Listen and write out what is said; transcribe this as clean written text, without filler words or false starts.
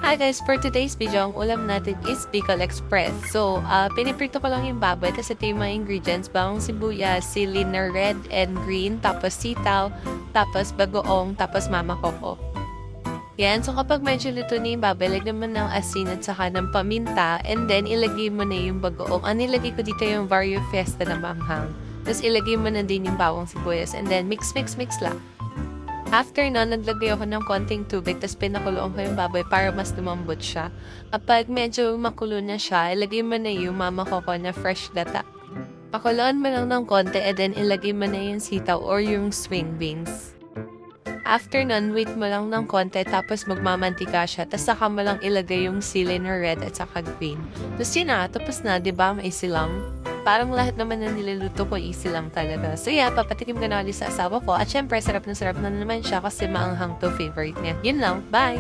Hi guys! For today's video, ang ulam natin is Bicol Express. So, piniprito ko lang yung baboy kasi ito yung mga ingredients. Bawang sibuyas, sili na red and green, tapos sitaw, tapos bagoong, tapos mama coco. Yan. So, kapag medyo luto na yung baboy, lagyan mo ng asin at saka ng paminta, and then ilagay mo na yung bagoong. Nilagay ko dito yung Vario Fiesta na manghang. Tapos ilagay mo na din yung bawang sibuyas, and then mix lang. After nun, naglagay ako ng konting tubig, tapos pinakuloan ko yung baboy para mas lumambot siya. Kapag medyo makulo na siya, ilagay mo na yung mama coco na fresh gata. Pakuloan mo lang ng konti, and then ilagay mo na yung sitaw or yung swing beans. After nun, wait mo lang ng konti, tapos magmamantika siya, tapos saka mo lang ilagay yung sili na red at saka green. Tapos yun na, tapos na, diba? May silang. Parang lahat naman na niluluto ko, easy lang talaga. So yeah, papatikim ko na ulit sa asawa ko. At syempre, sarap na naman siya kasi maanghang to, favorite niya. Yun lang, bye!